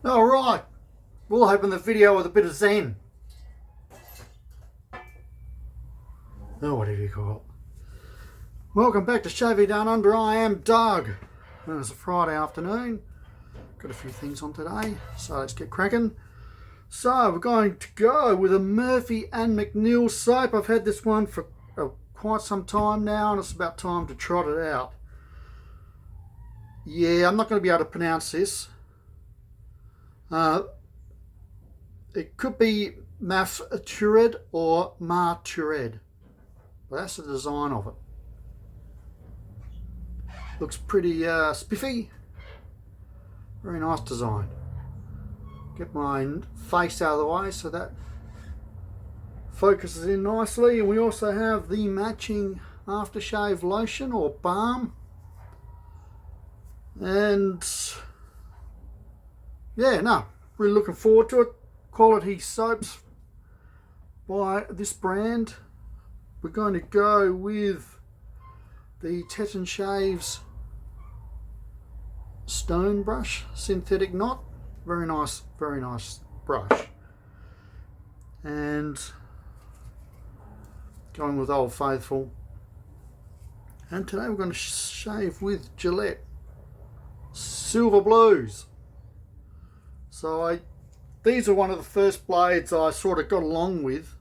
Alright, we'll open the video with a bit of zen. Oh, what did you call it? Welcome back to Shaving Down Under. I am Doug. It's a Friday afternoon. Got a few things on today, so let's get cracking. So we're going to go with a Murphy and McNeil soap. I've had this one for quite some time now, and it's about time to trot it out. Yeah, I'm not going to be able to pronounce this. It could be Magh Tured or Magh Tured, but that's the design of it. Looks pretty spiffy. Very nice design. Get my face out of the way so that focuses in nicely. And we also have the matching aftershave lotion or balm. And yeah, no, really looking forward to it. Quality soaps by this brand. We're going to go with the Teton Shaves stone brush, synthetic knot. Very nice brush. And going with Old Faithful. And today we're going to shave with Gillette Silver Blues. So these are one of the first blades I sort of got along with,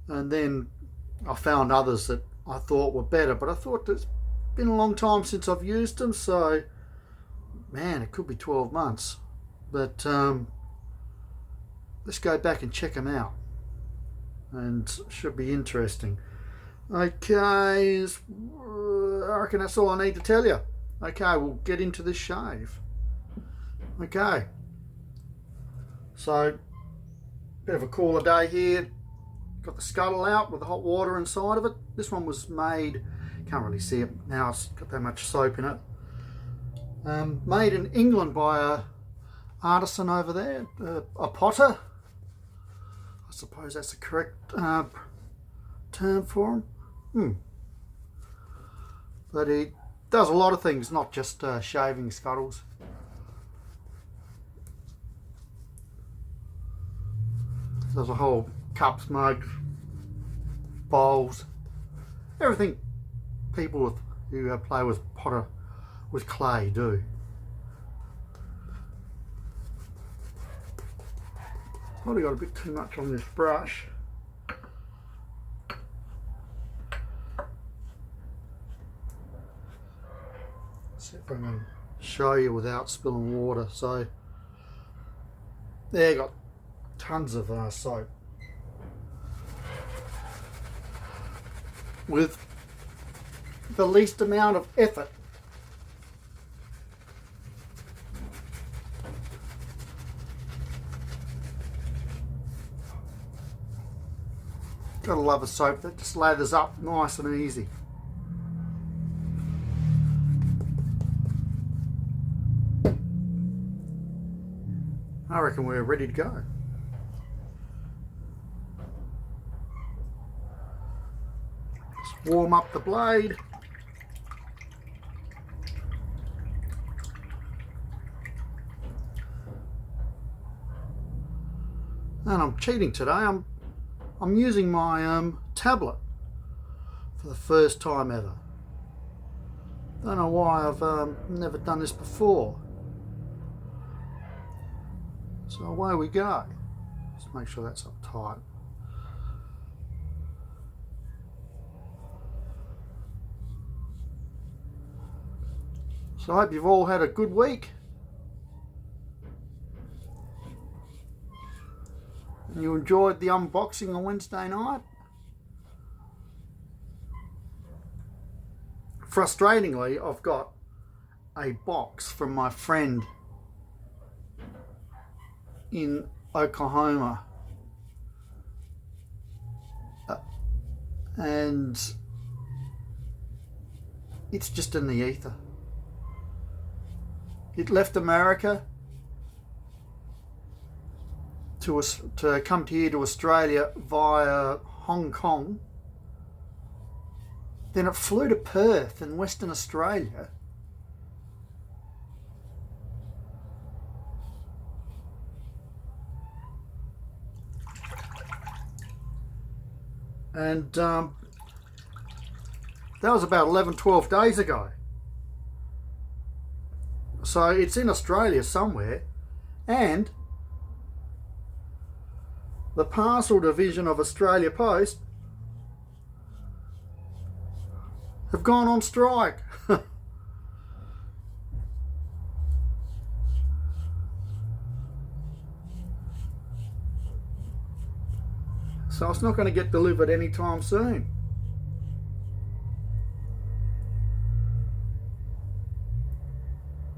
and then I found others that I thought were better, but I thought it's been a long time since I've used them, so man, it could be 12 months. But let's go back and check them out, and should be interesting. Okay, I reckon that's all I need to tell you. Okay, we'll get into this shave. Okay, so bit of a cooler day here. Got the Scuttle out with the hot water inside of it. This one was made, can't really see it now, it's got that much soap in it. Made in England by a artisan over there, a potter. I suppose that's the correct term for him. But he does a lot of things, not just shaving scuttles. There's a whole cups, mugs, bowls, everything people who play with clay do. Probably got a bit too much on this brush. See if I can show you without spilling water. So there, got tons of soap with the least amount of effort. Gotta love a soap that just lathers up nice and easy. I reckon we're ready to go. Just warm up the blade. And I'm cheating today. I'm using my tablet for the first time ever. Don't know why I've never done this before. So away we go. Just make sure that's up tight. So I hope you've all had a good week. And you enjoyed the unboxing on Wednesday night. Frustratingly, I've got a box from my friend in Oklahoma. And it's just in the ether. It left America to come here to Australia via Hong Kong. Then it flew to Perth in Western Australia And that was about 11-12 days ago. So it's in Australia somewhere, and the parcel division of Australia Post have gone on strike. So it's not going to get delivered anytime soon.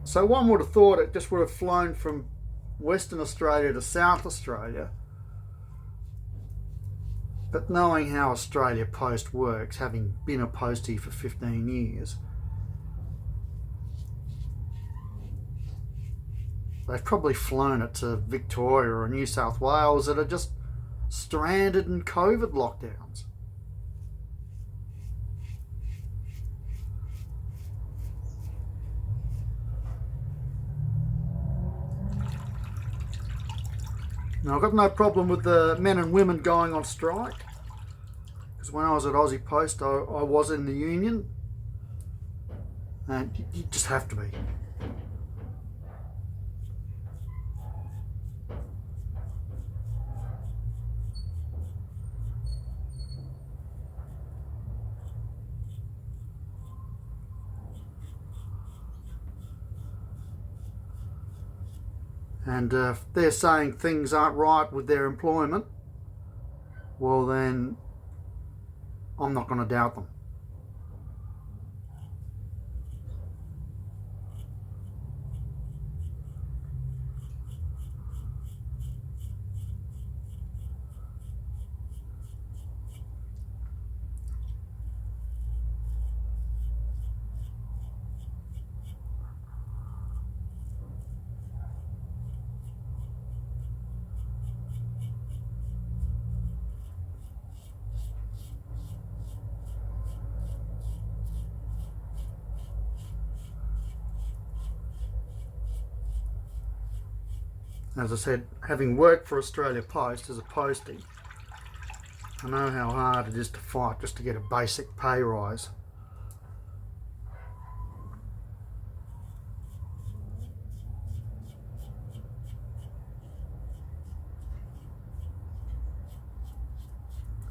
So one would have thought it just would have flown from Western Australia to South Australia. But knowing how Australia Post works, having been a postie for 15 years, they've probably flown it to Victoria or New South Wales that are just stranded in COVID lockdowns. Now, I've got no problem with the men and women going on strike, because when I was at Aussie Post, I was in the union, and you just have to be. And if they're saying things aren't right with their employment, well then I'm not going to doubt them. As I said, having worked for Australia Post as a postie, I know how hard it is to fight just to get a basic pay rise.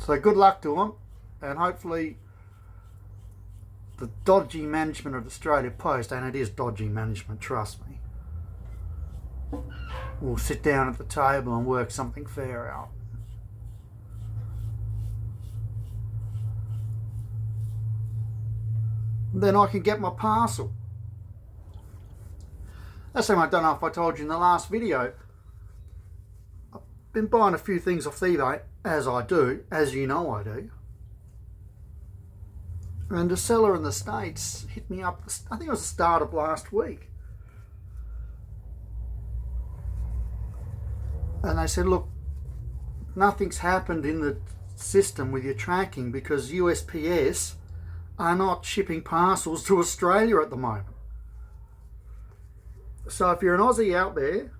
So good luck to them, and hopefully the dodgy management of Australia Post, and it is dodgy management, trust me, we'll sit down at the table and work something fair out. Then I can get my parcel. That's something I don't know if I told you in the last video. I've been buying a few things off eBay, as I do, as you know I do. And a seller in the States hit me up, I think it was the start of last week. And they said, look, nothing's happened in the system with your tracking because USPS are not shipping parcels to Australia at the moment. So if you're an Aussie out there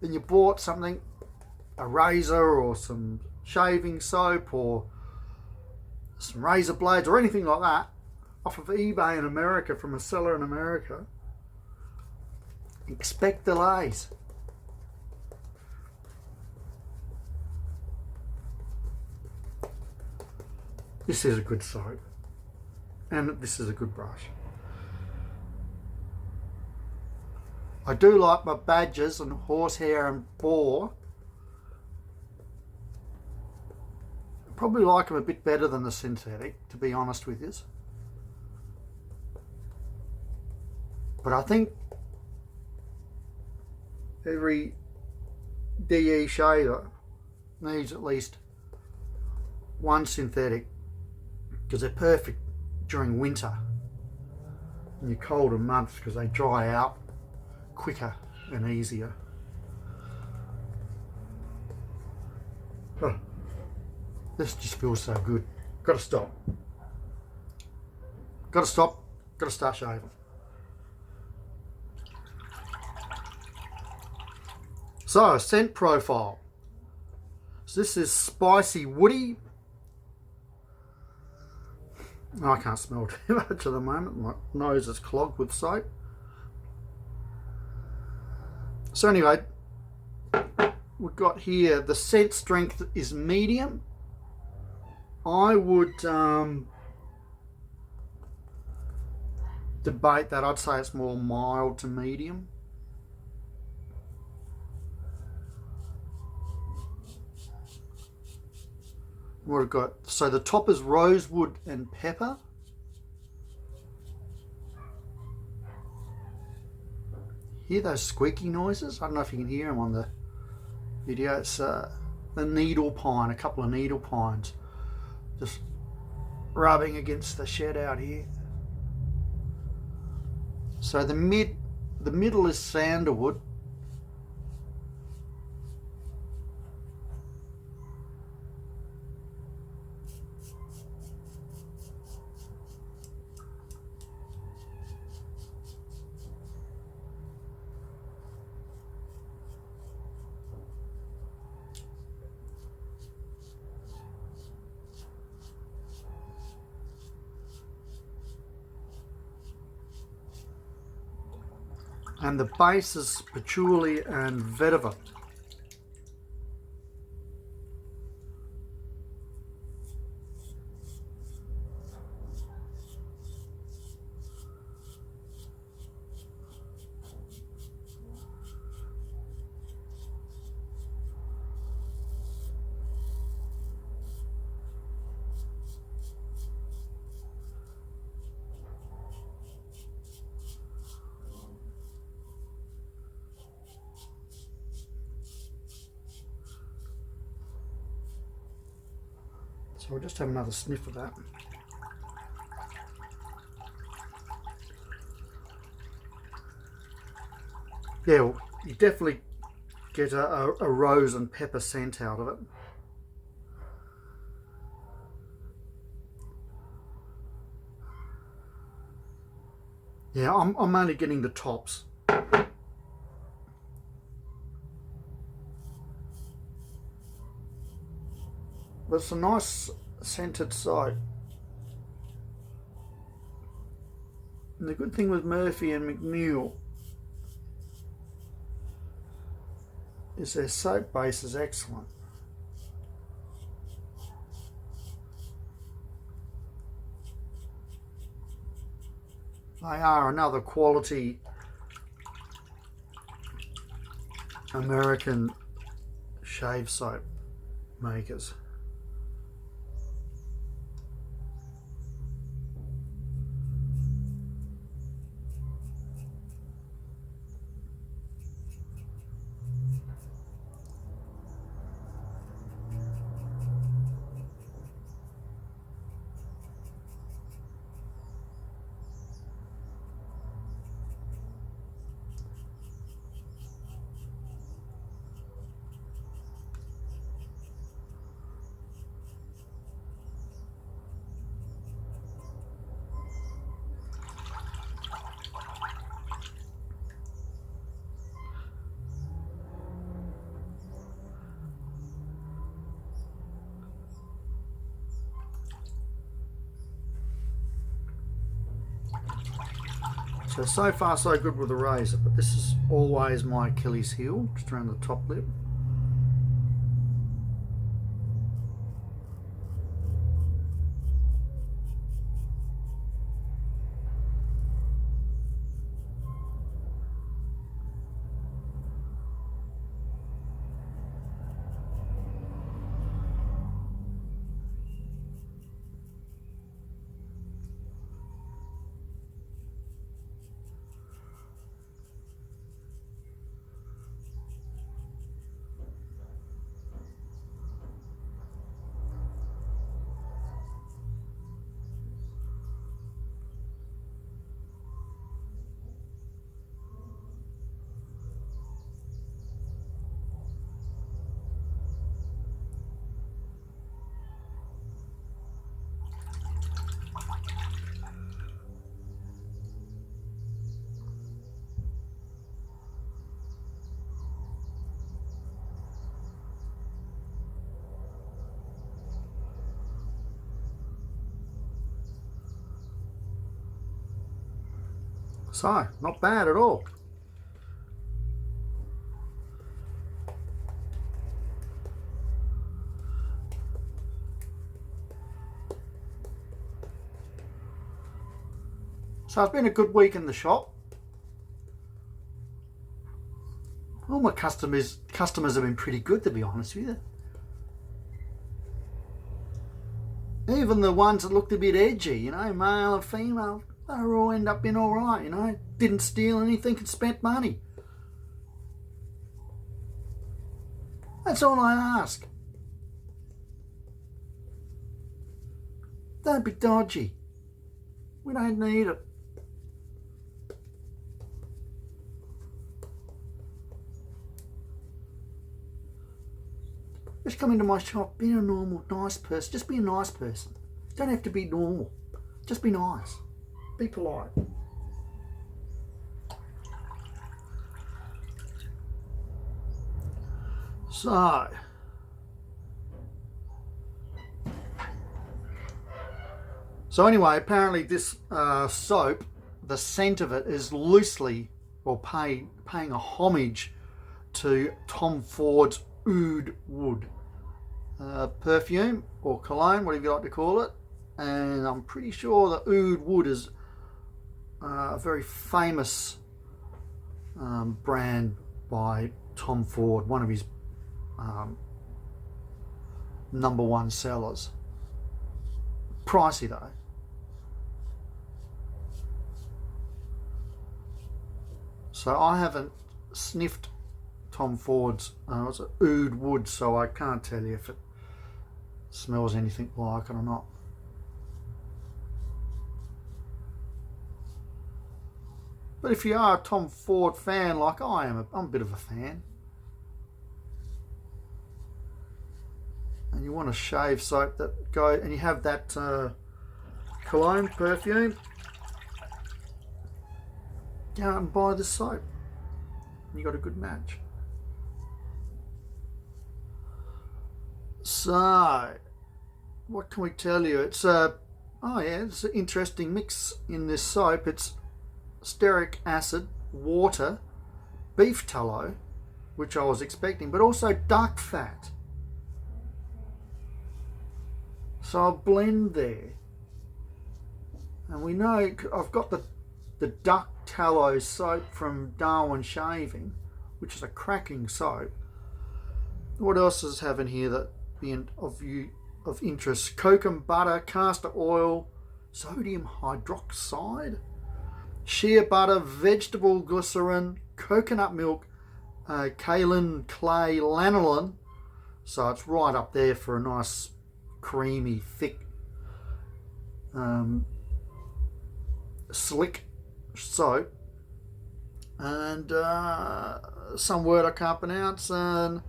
and you bought something, a razor or some shaving soap or some razor blades or anything like that off of eBay in America from a seller in America, expect delays. This is a good soap, and this is a good brush. I do like my badgers and horsehair and boar. Probably like them a bit better than the synthetic, to be honest with you. But I think every DE shaver needs at least one synthetic, because they're perfect during winter in your colder months because they dry out quicker and easier. Oh, this just feels so good. Gotta stop. Gotta stop. Gotta start shaving. So, scent profile. So this is spicy woody I can't smell too much at the moment. My nose is clogged with soap. So anyway, we've got here, the scent strength is medium. I would debate that. I'd say it's more mild to medium. What I've got, so the top is rosewood and pepper. Hear those squeaky noises? I don't know if you can hear them on the video. It's the needle pine, a couple of needle pines just rubbing against the shed out here. So the middle is sandalwood. And the base is patchouli and vetiver. So we'll just have another sniff of that. Yeah, well, you definitely get a rose and pepper scent out of it. Yeah, I'm only getting the tops. But it's a nice scented site. And the good thing with Murphy and McNeil is their soap base is excellent. They are another quality American shave soap makers. So far so good with the razor, but this is always my Achilles heel, just around the top lip. So, not bad at all. So it's been a good week in the shop. All my customers have been pretty good, to be honest with you. Even the ones that looked a bit edgy, you know, male and female, they all end up being all right, you know. Didn't steal anything and spent money. That's all I ask. Don't be dodgy. We don't need it. Just come into my shop, be a normal, nice person. Just be a nice person. You don't have to be normal. Just be nice. Be polite. So anyway, apparently this soap, the scent of it is loosely, or paying a homage to Tom Ford's Oud Wood perfume or cologne, whatever you like to call it. And I'm pretty sure that Oud Wood is a very famous brand by Tom Ford, one of his #1 sellers. Pricey though. So I haven't sniffed Tom Ford's it's Oud Wood, so I can't tell you if it smells anything like it or not. But if you are a Tom Ford fan like I am, I'm a bit of a fan, and you want a shave soap that and you have that cologne perfume, go out and buy the soap. You got a good match. So, what can we tell you? It's it's an interesting mix in this soap. It's stearic acid, water, beef tallow, which I was expecting, but also duck fat. So a blend there. And we know I've got the duck tallow soap from Darwin Shaving, which is a cracking soap. What else does it have in here that being of interest? Cocoa butter, castor oil, sodium hydroxide, shea butter, vegetable glycerin, coconut milk, kaolin clay lanolin. So it's right up there for a nice creamy, thick, slick soap. And some word I can't pronounce, and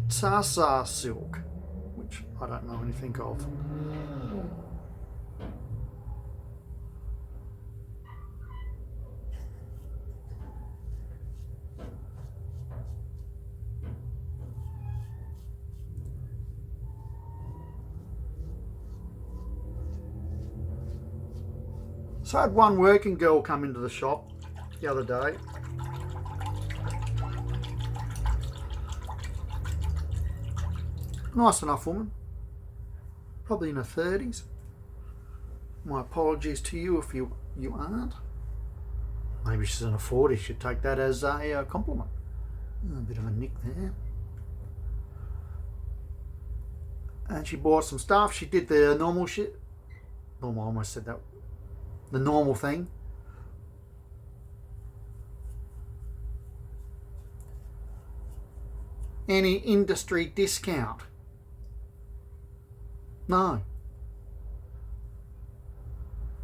Tassa silk, which I don't know anything of. So I had one working girl come into the shop the other day. Nice enough woman, probably in her 30s. My apologies to you if you aren't. Maybe she's in her 40s. She'd take that as a compliment. A bit of a nick there. And she bought some stuff. She did the normal shit. Normal, I almost said that. The normal thing. Any industry discount? No.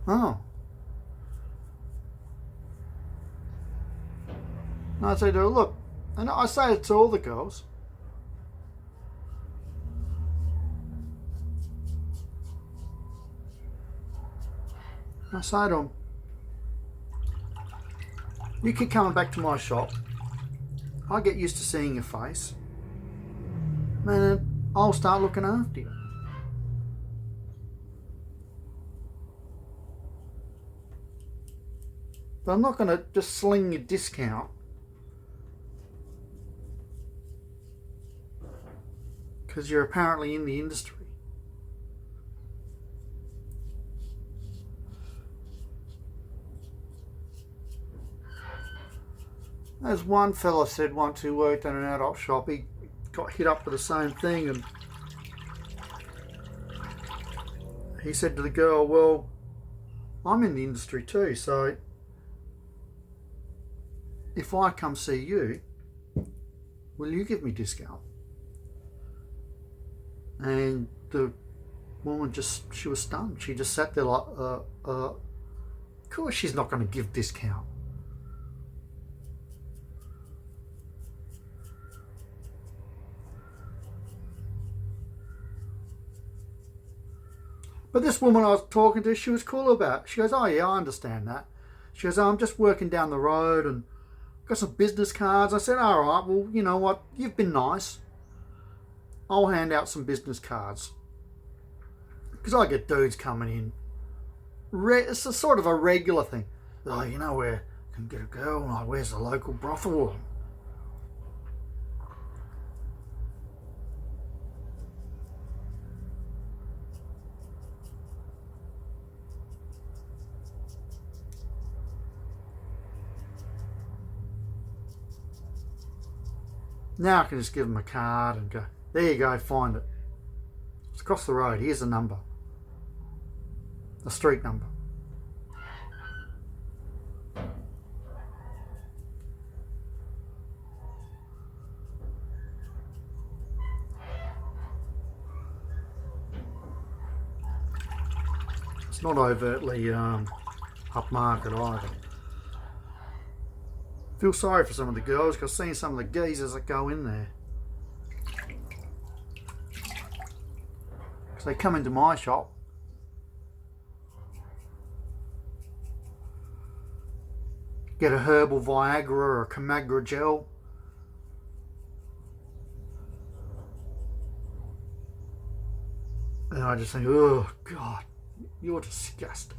Oh. And I say to her, look, and I say it to all the girls. I say to them, you keep coming back to my shop. I get used to seeing your face. Man, I'll start looking after you. But I'm not going to just sling you a discount because you're apparently in the industry. As one fella said once who worked in an adult shop, he got hit up with the same thing, and he said to the girl, well, I'm in the industry too, so if I come see you, will you give me a discount? And the woman she was stunned. She just sat there like, of course she's not going to give discount. But this woman I was talking to, she was cool about it. She goes, oh yeah, I understand that. She goes, oh, I'm just working down the road and got some business cards. I said, all right, well, you know what? You've been nice. I'll hand out some business cards. Because I get dudes coming in. It's a sort of a regular thing. Oh, you know where I can get a girl? Like, where's the local brothel? Now I can just give them a card and go, there you go, find it. It's across the road. Here's the number. The street number. It's not overtly upmarket either. Feel sorry for some of the girls because I've seen some of the geezers that go in there. Because they come into my shop. Get a herbal Viagra or a Camagra gel. And I just think, oh God, you're disgusting.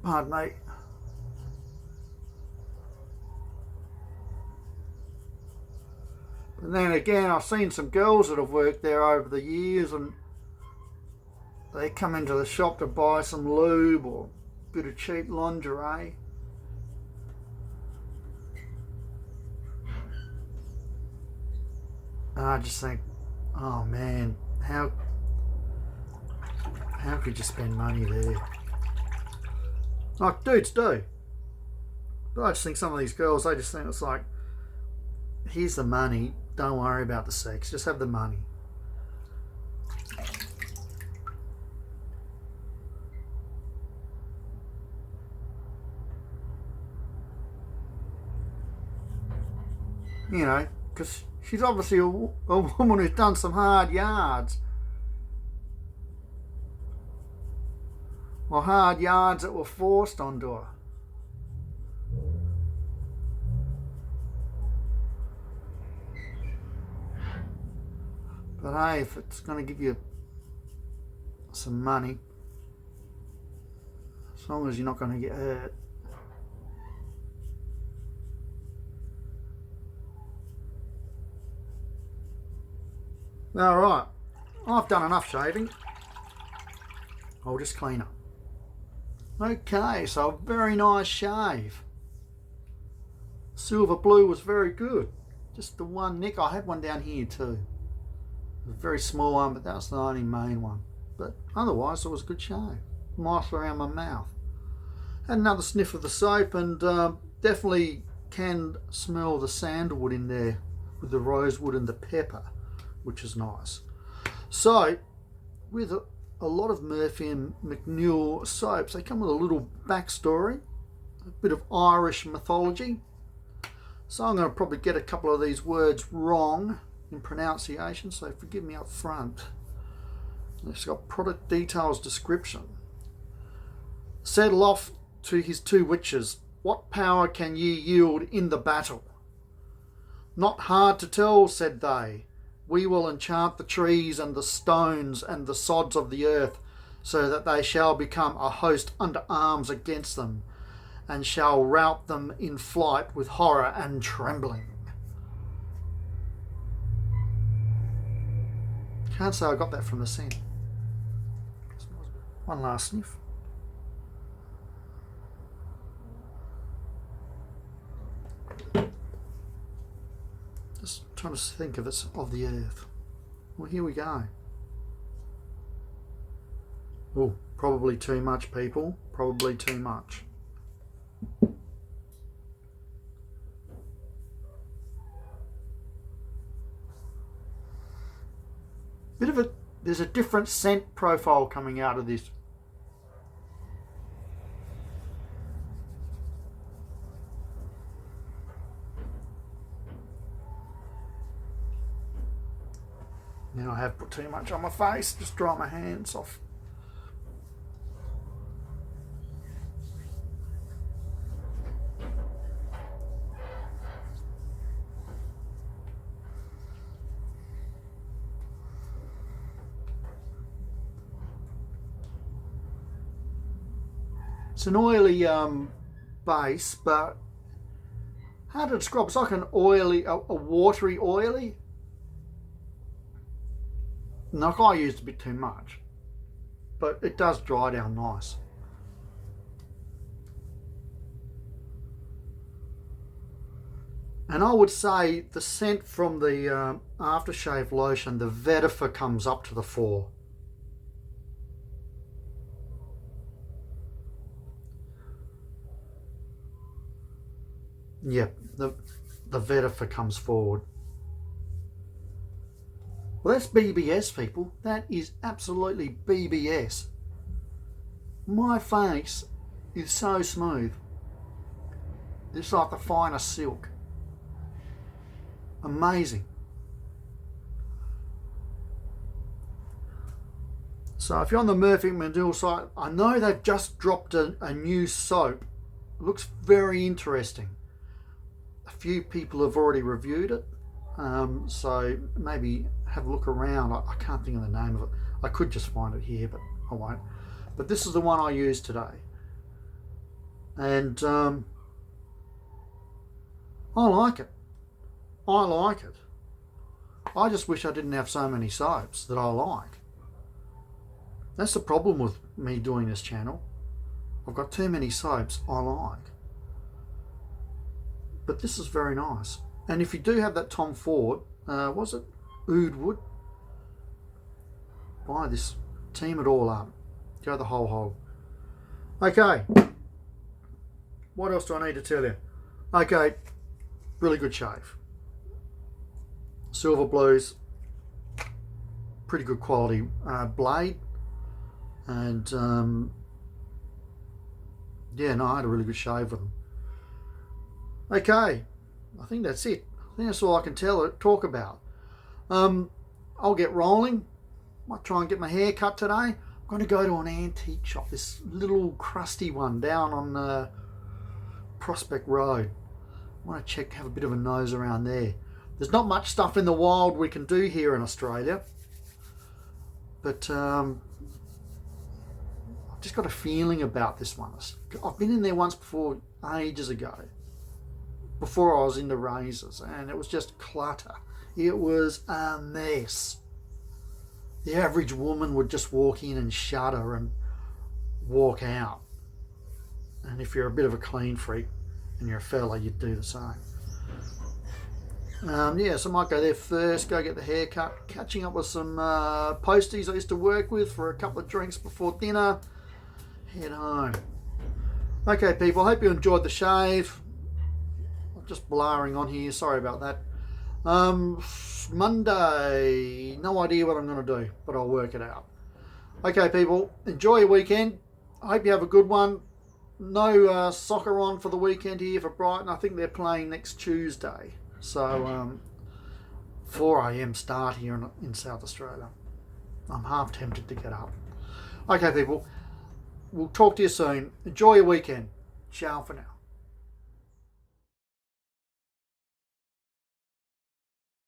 Pardon me. And then again, I've seen some girls that have worked there over the years and they come into the shop to buy some lube or a bit of cheap lingerie. And I just think, oh man, how could you spend money there? Like dudes do. But I just think some of these girls, they just think it's like, here's the money. Don't worry about the sex. Just have the money. You know, because she's obviously a woman who's done some hard yards. Or hard yards that were forced onto her. But hey, if it's going to give you some money, as long as you're not going to get hurt. Alright, I've done enough shaving. I'll just clean up. Okay, so a very nice shave. Silver blue was very good. Just the one nick. I had one down here too. A very small one, but that's the only main one. But otherwise, it was a good shave. Nice around my mouth. Had another sniff of the soap and definitely can smell the sandalwood in there with the rosewood and the pepper, which is nice. So, with a lot of Murphy and McNeil soaps, they come with a little backstory, a bit of Irish mythology. So I'm going to probably get a couple of these words wrong in pronunciation, so forgive me up front. It's got product details description. Said Loth to his two witches, what power can ye yield in the battle? Not hard to tell, said they. We will enchant the trees and the stones and the sods of the earth, so that they shall become a host under arms against them, and shall rout them in flight with horror and trembling. Can't say I got that from the scent. One last sniff. Just trying to think of it's of the earth. Well, here we go. Oh, probably too much, people. Probably too much. Bit of a, there's a different scent profile coming out of this. Now I have put too much on my face, just dry my hands off. It's an oily base, but how to describe? It's like an oily, a watery oily. Like I used a bit too much, but it does dry down nice. And I would say the scent from the aftershave lotion, the vetiver, comes up to the fore. Yep, the vetiver comes forward. Well, that's BBS, people. That is absolutely BBS. My face is so smooth. It's like the finest silk. Amazing. So if you're on the Murphy McNeil site, I know they've just dropped a new soap. It looks very interesting. A few people have already reviewed it. So maybe have a look around. I can't think of the name of it. I could just find it here, but I won't. But this is the one I used today. And I like it. I like it. I just wish I didn't have so many soaps that I like. That's the problem with me doing this channel. I've got too many soaps I like. But this is very nice. And if you do have that Tom Ford, was it Oud Wood? Buy this, team it all up, go the whole hog. Okay, what else do I need to tell you? Okay, really good shave. Silver blues, pretty good quality blade, and yeah, no, I had a really good shave with them. Okay, I think that's it. I think that's all I can talk about. I'll get rolling. Might try and get my hair cut today. I'm going to go to an antique shop, this little crusty one down on Prospect Road. I want to check, have a bit of a nose around there. There's not much stuff in the wild we can do here in Australia, but I've just got a feeling about this one. I've been in there once before, ages ago, before I was into razors, and it was just clutter. It was a mess. The average woman would just walk in and shudder and walk out. And if you're a bit of a clean freak and you're a fella, you'd do the same. Yeah, so I might go there first, go get the haircut, catching up with some posties I used to work with for a couple of drinks before dinner, head home. Okay, people, I hope you enjoyed the shave. I'm just blaring on here, sorry about that. Monday, no idea what I'm going to do, but I'll work it out. Okay, people, enjoy your weekend. I hope you have a good one. No soccer on for the weekend here for Brighton. I think they're playing next Tuesday. So 4 AM start here in South Australia. I'm half tempted to get up. Okay, people, we'll talk to you soon. Enjoy your weekend. Ciao for now.